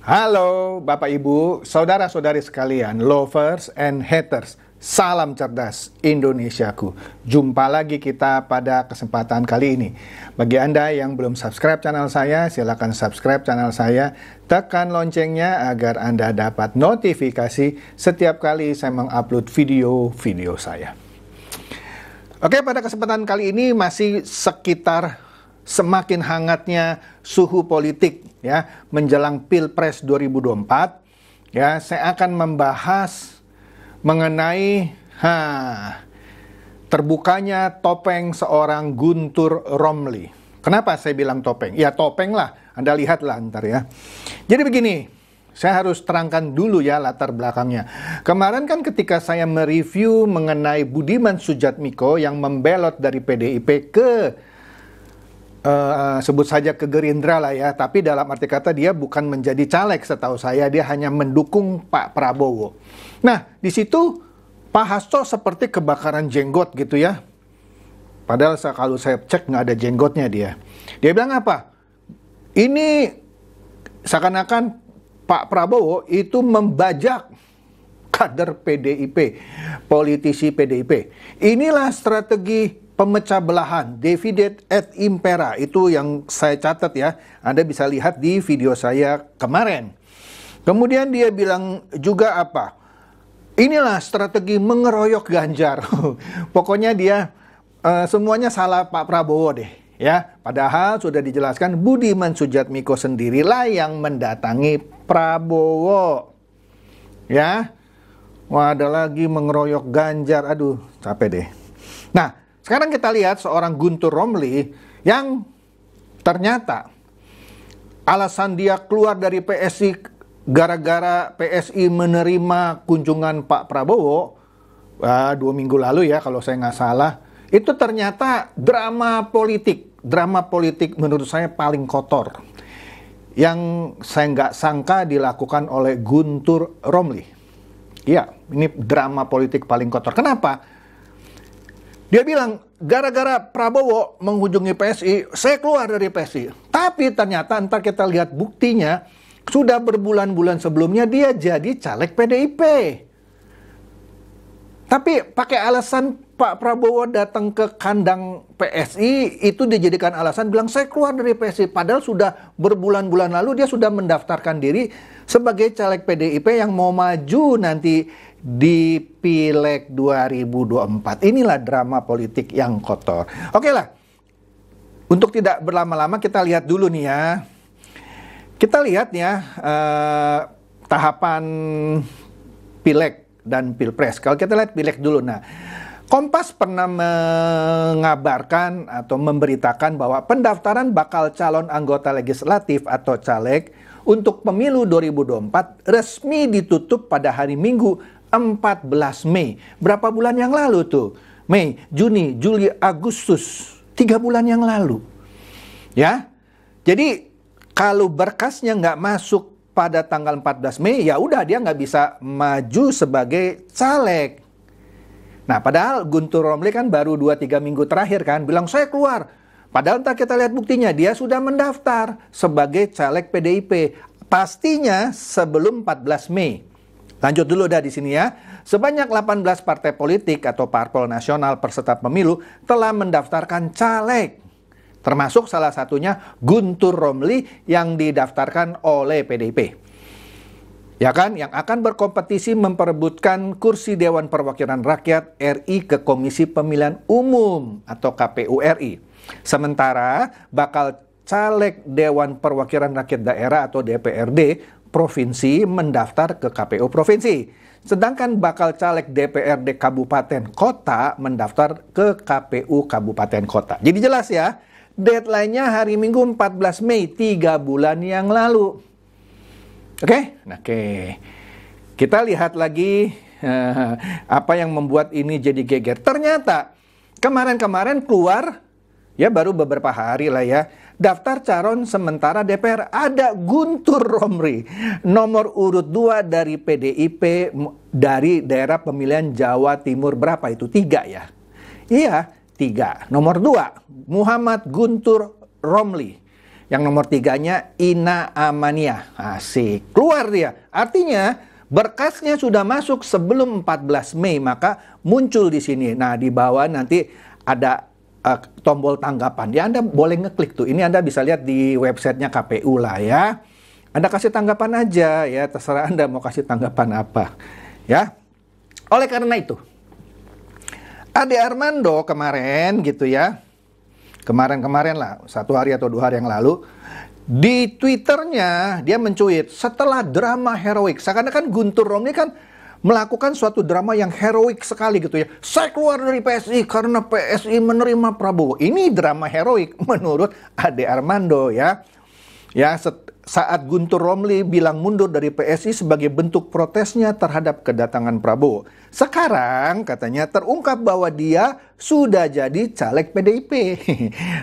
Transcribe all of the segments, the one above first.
Halo Bapak Ibu, saudara-saudari sekalian, lovers and haters. Salam cerdas Indonesiaku. Jumpa lagi kita pada kesempatan kali ini. Bagi Anda yang belum subscribe channel saya, silakan subscribe channel saya. Tekan loncengnya agar Anda dapat notifikasi setiap kali saya mengupload video-video saya. Oke, pada kesempatan kali ini masih sekitar semakin hangatnya suhu politik ya menjelang Pilpres 2024. Ya, saya akan membahas mengenai terbukanya topeng seorang Guntur Romli. Kenapa saya bilang topeng? Ya topeng lah, Anda lihatlah ntar ya. Jadi begini, saya harus terangkan dulu ya latar belakangnya. Kemarin kan ketika saya mereview mengenai Budiman Sujatmiko yang membelot dari PDIP ke sebut saja ke Gerindra lah ya, tapi dalam arti kata dia bukan menjadi caleg setahu saya, dia hanya mendukung Pak Prabowo. Nah, di situ Pak Hasto seperti kebakaran jenggot gitu ya. Padahal kalau saya cek nggak ada jenggotnya dia. Dia bilang apa? Ini seakan-akan Pak Prabowo itu membajak kader PDIP, politisi PDIP. Inilah strategi pemecah belahan, divide et impera, itu yang saya catat ya. Anda bisa lihat di video saya kemarin. Kemudian dia bilang juga apa? Inilah strategi mengeroyok Ganjar. Pokoknya dia semuanya salah Pak Prabowo deh. Ya, padahal sudah dijelaskan Budiman Sujatmiko sendirilah yang mendatangi Prabowo. Ya, wah ada lagi mengeroyok Ganjar. Aduh, capek deh. Nah, sekarang kita lihat seorang Guntur Romli yang ternyata alasan dia keluar dari PSI gara-gara PSI menerima kunjungan Pak Prabowo 2 minggu lalu ya kalau saya nggak salah. Itu ternyata drama politik. Drama politik menurut saya paling kotor. Yang saya nggak sangka dilakukan oleh Guntur Romli. Iya, ini drama politik paling kotor. Kenapa? Dia bilang, gara-gara Prabowo mengunjungi PSI, saya keluar dari PSI. Tapi ternyata ntar kita lihat buktinya, sudah berbulan-bulan sebelumnya dia jadi caleg PDIP. Tapi pakai alasan Pak Prabowo datang ke kandang PSI, itu dijadikan alasan bilang saya keluar dari PSI. Padahal sudah berbulan-bulan lalu dia sudah mendaftarkan diri sebagai caleg PDIP yang mau maju nanti di Pileg 2024. Inilah drama politik yang kotor. Oke lah, untuk tidak berlama-lama kita lihat dulu nih ya. Kita lihat ya tahapan Pileg dan Pilpres. Kalau kita lihat Pileg dulu, nah Kompas pernah mengabarkan atau memberitakan bahwa pendaftaran bakal calon anggota legislatif atau caleg untuk pemilu 2024 resmi ditutup pada hari Minggu 14 Mei. Berapa bulan yang lalu tuh? Mei, Juni, Juli, Agustus. 3 bulan yang lalu. Ya. Jadi kalau berkasnya nggak masuk pada tanggal 14 Mei, ya udah dia nggak bisa maju sebagai caleg. Nah, padahal Guntur Romli kan baru 2-3 minggu terakhir kan bilang saya keluar. Padahal ntar kita lihat buktinya, dia sudah mendaftar sebagai caleg PDIP. Pastinya sebelum 14 Mei. Lanjut dulu dah di sini ya. Sebanyak 18 partai politik atau parpol nasional peserta pemilu telah mendaftarkan caleg. Termasuk salah satunya Guntur Romli yang didaftarkan oleh PDIP. Ya kan, yang akan berkompetisi memperebutkan kursi Dewan Perwakilan Rakyat RI ke Komisi Pemilihan Umum atau KPU RI. Sementara bakal caleg Dewan Perwakilan Rakyat Daerah atau DPRD Provinsi mendaftar ke KPU Provinsi. Sedangkan bakal caleg DPRD Kabupaten Kota mendaftar ke KPU Kabupaten Kota. Jadi jelas ya, deadline-nya hari Minggu 14 Mei, 3 bulan yang lalu. Oke? Kita lihat lagi apa yang membuat ini jadi geger. Ternyata kemarin-kemarin keluar, ya baru beberapa hari lah ya, daftar calon sementara DPR ada Guntur Romli, nomor urut 2 dari PDIP dari daerah pemilihan Jawa Timur berapa itu? 3 ya? Iya, 3. Nomor 2, Muhammad Guntur Romli. Yang nomor 3-nya Ina Amania. Asik. Keluar dia. Artinya berkasnya sudah masuk sebelum 14 Mei, maka muncul di sini. Nah, di bawah nanti ada tombol tanggapan. Ya, Anda boleh ngeklik tuh. Ini Anda bisa lihat di websitenya KPU lah ya. Anda kasih tanggapan aja ya, terserah Anda mau kasih tanggapan apa. Ya. Oleh karena itu, Ade Armando kemarin gitu ya, kemarin lah, 1 hari atau 2 hari yang lalu, di Twitternya dia mencuit setelah drama heroik. Seakan-akan Guntur Romli kan melakukan suatu drama yang heroik sekali gitu ya. Saya keluar dari PSI karena PSI menerima Prabowo. Ini drama heroik menurut Ade Armando ya. Ya, saat Guntur Romli bilang mundur dari PSI sebagai bentuk protesnya terhadap kedatangan Prabowo. Sekarang katanya terungkap bahwa dia sudah jadi caleg PDIP.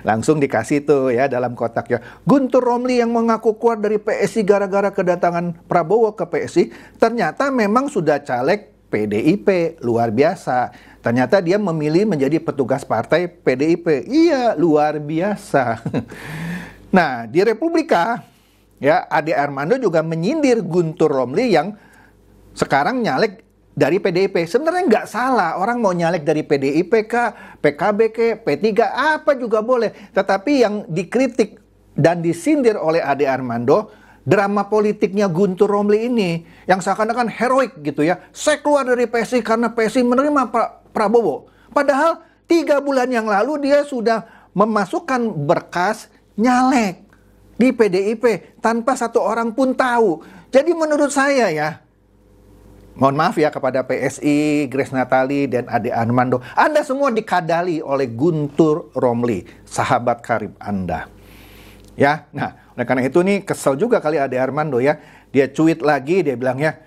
Langsung dikasih tuh ya dalam kotak ya. Guntur Romli yang mengaku keluar dari PSI gara-gara kedatangan Prabowo ke PSI ternyata memang sudah caleg PDIP. Luar biasa. Ternyata dia memilih menjadi petugas partai PDIP. Iya, luar biasa. Nah, di Republika, ya, Ade Armando juga menyindir Guntur Romli yang sekarang nyalek dari PDIP. Sebenarnya nggak salah, orang mau nyalek dari PDIP kah, PKB kah, P3, apa juga boleh. Tetapi yang dikritik dan disindir oleh Ade Armando, drama politiknya Guntur Romli ini, yang seakan-akan heroik gitu ya. Saya keluar dari PSI karena PSI menerima Prabowo. Padahal 3 bulan yang lalu dia sudah memasukkan berkas nyalek di PDIP tanpa satu orang pun tahu. Jadi menurut saya ya, mohon maaf ya kepada PSI, Grace Natali dan Ade Armando, Anda semua dikadali oleh Guntur Romli, sahabat karib Anda. Ya, nah oleh karena itu nih kesel juga kali Ade Armando ya. Dia tweet lagi, dia bilang ya,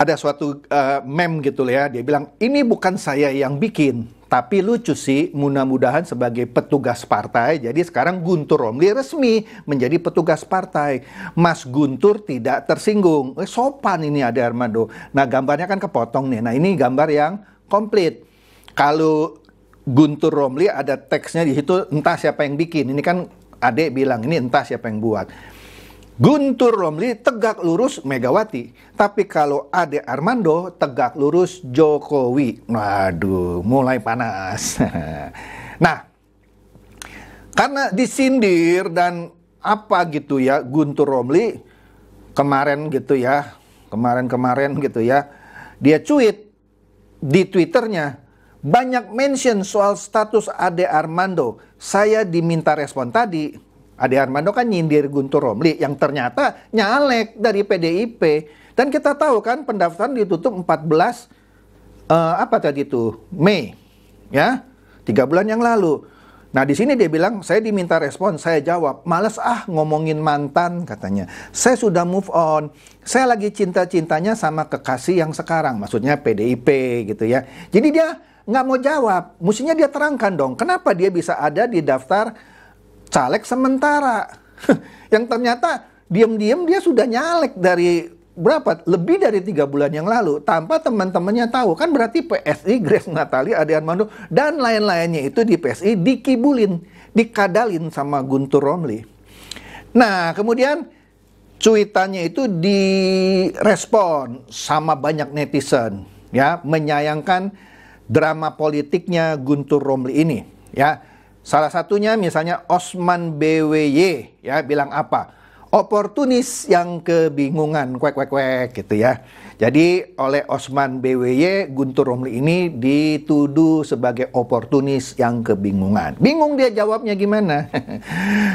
ada suatu meme gitu ya, dia bilang ini bukan saya yang bikin. Tapi lucu sih, mudah-mudahan sebagai petugas partai, jadi sekarang Guntur Romli resmi menjadi petugas partai. Mas Guntur tidak tersinggung. Sopan ini Ade Armando. Nah, gambarnya kan kepotong nih. Nah, ini gambar yang komplit. Kalau Guntur Romli ada teksnya di situ, entah siapa yang bikin. Ini kan Ade bilang, ini entah siapa yang buat. Guntur Romli tegak lurus Megawati, tapi kalau Ade Armando tegak lurus Jokowi. Waduh, mulai panas. Nah, karena disindir dan apa gitu ya, Guntur Romli kemarin gitu ya, kemarin gitu ya, dia tweet di Twitternya, banyak mention soal status Ade Armando. Saya diminta respon tadi. Ade Armando kan nyindir Guntur Romli yang ternyata nyalek dari PDIP. Dan kita tahu kan pendaftaran ditutup 14 Mei. Ya, 3 bulan yang lalu. Nah, di sini dia bilang, saya diminta respon, saya jawab, males ngomongin mantan katanya. Saya sudah move on. Saya lagi cinta-cintanya sama kekasih yang sekarang, maksudnya PDIP gitu ya. Jadi dia nggak mau jawab. Mestinya dia terangkan dong, kenapa dia bisa ada di daftar caleg sementara. Yang ternyata diam-diam dia sudah nyalek dari berapa? Lebih dari 3 bulan yang lalu tanpa teman-temannya tahu. Kan berarti PSI, Grace Natali, Ade Armando dan lain-lainnya itu di PSI dikibulin, dikadalin sama Guntur Romli. Nah, kemudian cuitannya itu direspon sama banyak netizen ya, menyayangkan drama politiknya Guntur Romli ini ya. Salah satunya misalnya Osman BWY ya bilang apa? Oportunis yang kebingungan, kuek gitu ya. Jadi oleh Osman BWY, Guntur Romli ini dituduh sebagai oportunis yang kebingungan. Bingung dia jawabnya gimana.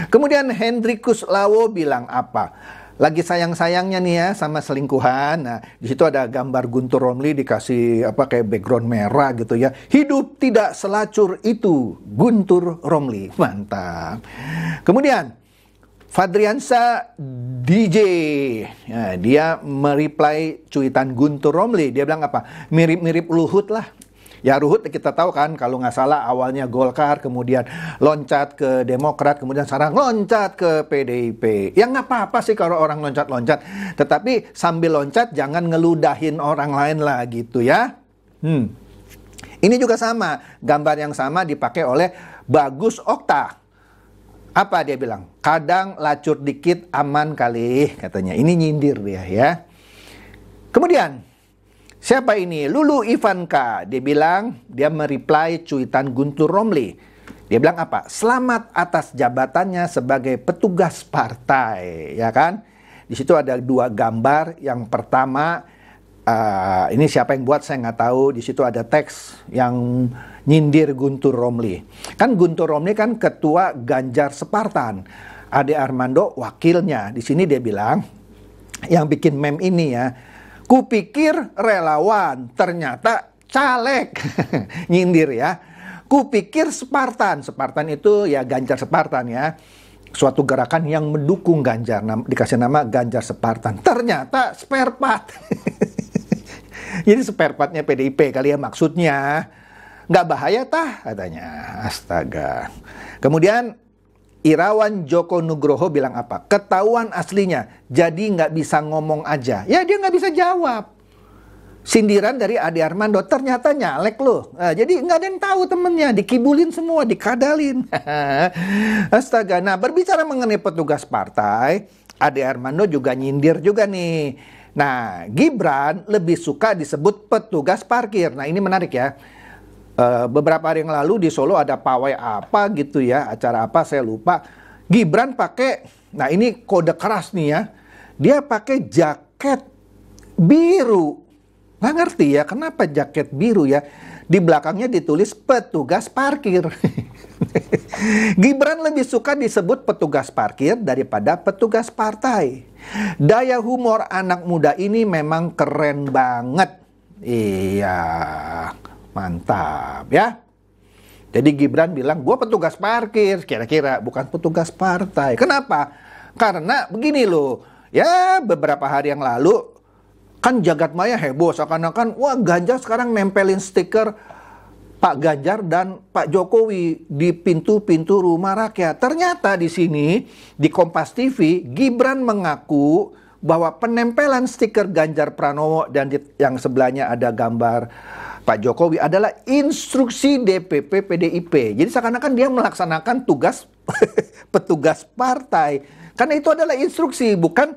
Kemudian Hendrikus Lawo bilang apa? Lagi sayang-sayangnya nih ya sama selingkuhan. Nah, di situ ada gambar Guntur Romli dikasih kayak background merah gitu ya. Hidup tidak selacur itu, Guntur Romli. Mantap. Kemudian Fadriansa DJ. Nah, dia mereply cuitan Guntur Romli. Dia bilang apa? Mirip-mirip Luhut lah. Ya Ruhut kita tahu kan kalau nggak salah awalnya Golkar, kemudian loncat ke Demokrat, kemudian sekarang loncat ke PDIP. Ya nggak apa-apa sih kalau orang loncat-loncat. Tetapi sambil loncat jangan ngeludahin orang lain lah gitu ya. Ini juga sama, gambar yang sama dipakai oleh Bagus Okta. Apa dia bilang? Kadang lacur dikit aman kali, katanya. Ini nyindir dia ya. Kemudian, siapa ini? Lulu Ivanka. Dia bilang, dia mereply cuitan Guntur Romli. Dia bilang apa? Selamat atas jabatannya sebagai petugas partai, ya kan? Di situ ada 2 gambar. Yang pertama, ini siapa yang buat saya nggak tahu. Di situ ada teks yang nyindir Guntur Romli. Kan Guntur Romli kan ketua Ganjar Spartan. Ade Armando wakilnya. Di sini dia bilang, yang bikin meme ini ya, kupikir relawan, ternyata caleg. Nyindir ya. Kupikir Spartan. Spartan itu ya Ganjar Spartan ya. Suatu gerakan yang mendukung Ganjar. Dikasih nama Ganjar Spartan. Ternyata spare part. Jadi spare partnya PDIP kali ya maksudnya. Nggak bahaya tah katanya. Astaga. Kemudian Irawan Joko Nugroho bilang apa? Ketahuan aslinya. Jadi nggak bisa ngomong aja. Ya dia nggak bisa jawab. Sindiran dari Ade Armando. Ternyata nyalek loh. Nah, jadi nggak ada yang tahu temennya. Dikibulin semua. Dikadalin. Astaga. Nah berbicara mengenai petugas partai. Ade Armando juga nyindir juga nih. Nah Gibran lebih suka disebut petugas parkir. Nah ini menarik ya. Beberapa hari yang lalu di Solo ada pawai apa gitu ya, acara apa saya lupa. Gibran pakai, nah ini kode keras nih ya, dia pakai jaket biru. Nggak ngerti ya kenapa jaket biru ya. Di belakangnya ditulis petugas parkir. Gibran lebih suka disebut petugas parkir daripada petugas partai. Daya humor anak muda ini memang keren banget. Iya. Mantap ya. Jadi Gibran bilang, gue petugas parkir. Kira-kira bukan petugas partai. Kenapa? Karena begini loh. Ya beberapa hari yang lalu, kan jagat maya heboh. Seakan-akan, wah Ganjar sekarang nempelin stiker Pak Ganjar dan Pak Jokowi di pintu-pintu rumah rakyat. Ternyata di sini, di Kompas TV, Gibran mengaku bahwa penempelan stiker Ganjar Pranowo dan yang sebelahnya ada gambar Pak Jokowi adalah instruksi DPP PDIP. Jadi seakan-akan dia melaksanakan tugas petugas partai. Karena itu adalah instruksi, bukan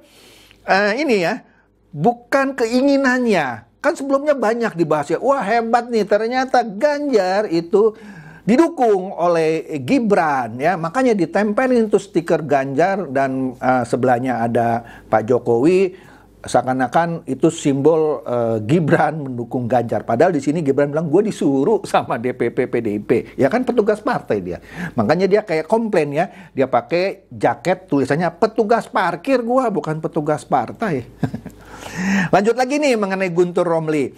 ini ya, bukan keinginannya. Kan sebelumnya banyak dibahas ya, wah hebat nih ternyata Ganjar itu didukung oleh Gibran ya. Makanya ditempelin tuh stiker Ganjar dan sebelahnya ada Pak Jokowi. Seakan-akan itu simbol Gibran mendukung Ganjar. Padahal di sini Gibran bilang gue disuruh sama DPP PDIP. Ya kan petugas partai dia. Makanya dia kayak komplain ya. Dia pakai jaket tulisannya petugas parkir gue, bukan petugas partai. Lanjut lagi nih mengenai Guntur Romli.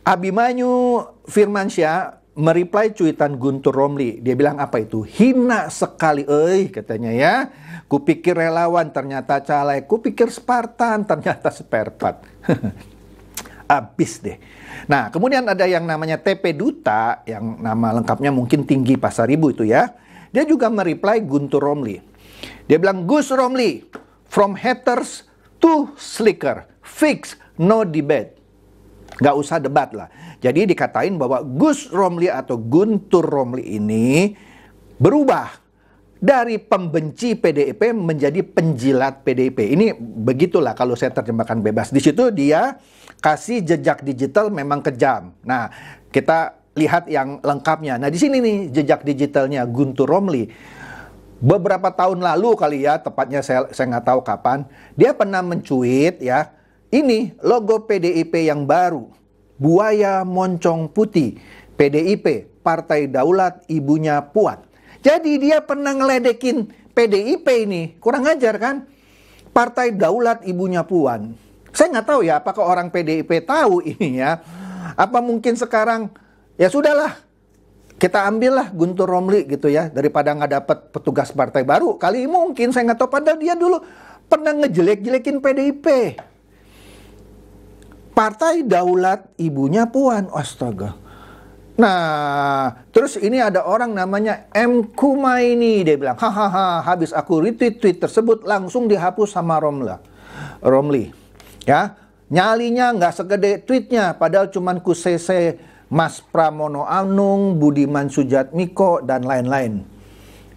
Abimanyu Firmansyah mereply cuitan Guntur Romli. Dia bilang apa itu? Hina sekali katanya ya. Kupikir relawan ternyata caleg. Kupikir Spartan ternyata spare part. Abis deh. Nah kemudian ada yang namanya TP Duta. Yang nama lengkapnya mungkin Tinggi Pasaribu itu ya. Dia juga mereply Guntur Romli. Dia bilang Gus Romli. From haters to slicker. Fix no debate. Gak usah debat lah. Jadi dikatain bahwa Gus Romli atau Guntur Romli ini berubah dari pembenci PDIP menjadi penjilat PDIP. Ini begitulah kalau saya terjemahkan bebas. Di situ dia kasih jejak digital memang kejam. Nah, kita lihat yang lengkapnya. Nah, di sini nih jejak digitalnya Guntur Romli. Beberapa tahun lalu kali ya, tepatnya saya nggak tahu kapan, dia pernah mencuit ya, ini logo PDIP yang baru. Buaya moncong putih. PDIP, Partai Daulat Ibunya Puan. Jadi dia pernah ngeledekin PDIP ini. Kurang ajar kan? Partai Daulat Ibunya Puan. Saya nggak tahu ya apakah orang PDIP tahu ini ya. Apa mungkin sekarang ya sudahlah. Kita ambillah Guntur Romli gitu ya. Daripada nggak dapat petugas partai baru. Kali mungkin saya nggak tahu. Padahal dia dulu pernah ngejelek-jelekin PDIP. Partai Daulat Ibunya Puan. Astaga. Nah, terus ini ada orang namanya M. Kumaini. Dia bilang, hahaha, habis aku retweet tweet tersebut langsung dihapus sama Romli. Ya, nyalinya nggak segede tweetnya. Padahal cuman ku cc Mas Pramono Anung, Budiman Sujatmiko, dan lain-lain.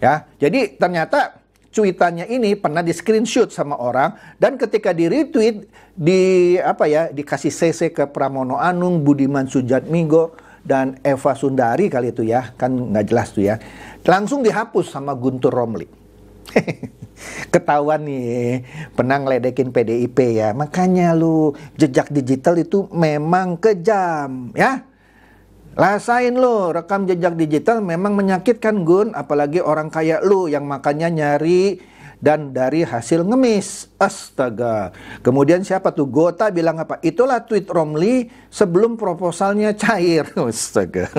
Ya, jadi ternyata cuitannya ini pernah di screenshot sama orang, dan ketika di retweet dikasih CC ke Pramono Anung, Budiman Sujatmiko, dan Eva Sundari kali itu ya, kan nggak jelas tuh ya, langsung dihapus sama Guntur Romli. Ketahuan nih pernah ngeledekin PDIP ya. Makanya lu jejak digital itu memang kejam ya. Rasain lo, rekam jejak digital memang menyakitkan Gun, apalagi orang kayak lu yang makannya nyari dan dari hasil ngemis. Astaga. Kemudian siapa tuh? Gota bilang apa? Itulah tweet Romli sebelum proposalnya cair. Astaga.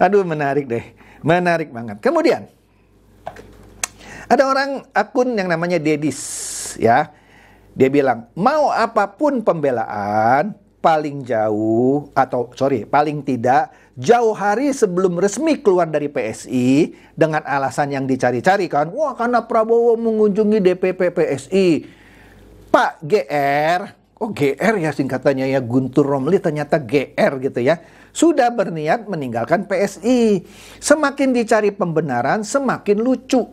Aduh, menarik deh. Menarik banget. Kemudian ada orang akun yang namanya Dedis ya. Dia bilang, mau apapun pembelaan, paling tidak jauh hari sebelum resmi keluar dari PSI dengan alasan yang dicari-cari kan, wah karena Prabowo mengunjungi DPP PSI. Pak GR, GR ya singkatannya ya, Guntur Romli ternyata GR gitu ya, sudah berniat meninggalkan PSI. Semakin dicari pembenaran semakin lucu.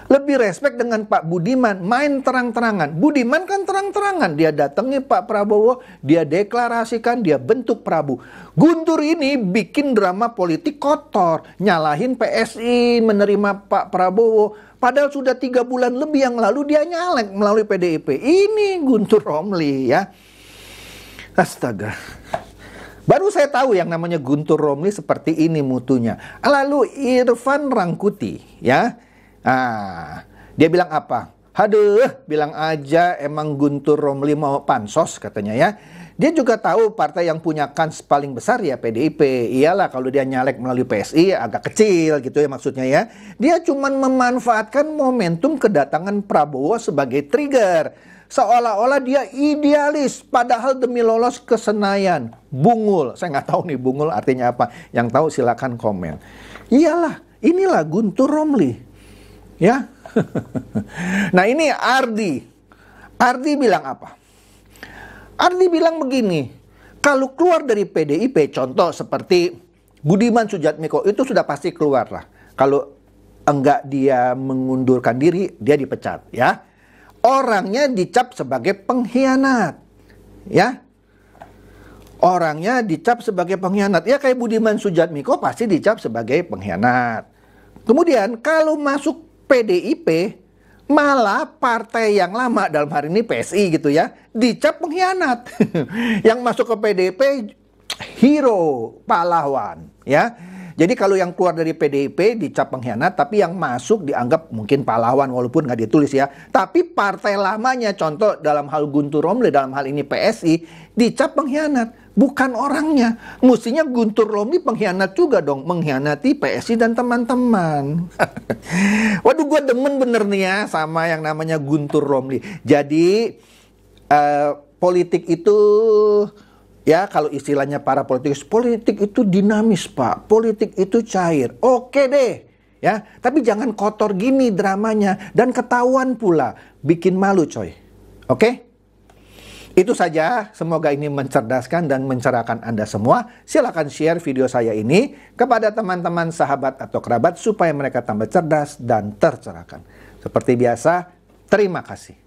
Lebih respect dengan Pak Budiman, main terang-terangan. Budiman kan terang-terangan, dia datangi Pak Prabowo, dia deklarasikan, dia bentuk Prabu. Guntur ini bikin drama politik kotor, nyalahin PSI, menerima Pak Prabowo. Padahal sudah 3 bulan lebih yang lalu dia nyalek melalui PDIP. Ini Guntur Romli ya. Astaga. Baru saya tahu yang namanya Guntur Romli seperti ini mutunya. Lalu Irfan Rangkuti ya. Dia bilang apa? Haduh, bilang aja emang Guntur Romli mau pansos katanya ya. Dia juga tahu partai yang punya kans paling besar ya PDIP. Iyalah kalau dia nyalek melalui PSI agak kecil gitu ya maksudnya ya. Dia cuma memanfaatkan momentum kedatangan Prabowo sebagai trigger. Seolah-olah dia idealis padahal demi lolos ke Senayan. Bungul. Saya nggak tahu nih bungul artinya apa. Yang tahu silakan komen. Iyalah, inilah Guntur Romli. Ya. Nah ini Ardi bilang apa? Ardi bilang begini, kalau keluar dari PDIP, contoh seperti Budiman Sujatmiko itu sudah pasti keluar lah. Kalau enggak dia mengundurkan diri, dia dipecat ya. Orangnya dicap sebagai pengkhianat ya. Orangnya dicap sebagai pengkhianat. Ya kayak Budiman Sujatmiko pasti dicap sebagai pengkhianat. Kemudian kalau masuk PDIP, malah partai yang lama dalam hari ini PSI gitu ya, dicap pengkhianat. Yang masuk ke PDIP hero, pahlawan ya. Jadi kalau yang keluar dari PDIP dicap pengkhianat, tapi yang masuk dianggap mungkin pahlawan walaupun nggak ditulis ya. Tapi partai lamanya, contoh dalam hal Guntur Romli, dalam hal ini PSI, dicap pengkhianat. Bukan orangnya. Mestinya Guntur Romli pengkhianat juga dong, mengkhianati PSI dan teman-teman. Waduh, gue demen bener nih ya sama yang namanya Guntur Romli. Jadi politik itu ya, kalau istilahnya para politikus, politik itu dinamis Pak, politik itu cair. Oke deh ya, tapi jangan kotor gini dramanya dan ketahuan pula, bikin malu coy. Oke? Itu saja, semoga ini mencerdaskan dan mencerahkan Anda semua. Silakan share video saya ini kepada teman-teman, sahabat, atau kerabat supaya mereka tambah cerdas dan tercerahkan. Seperti biasa, terima kasih.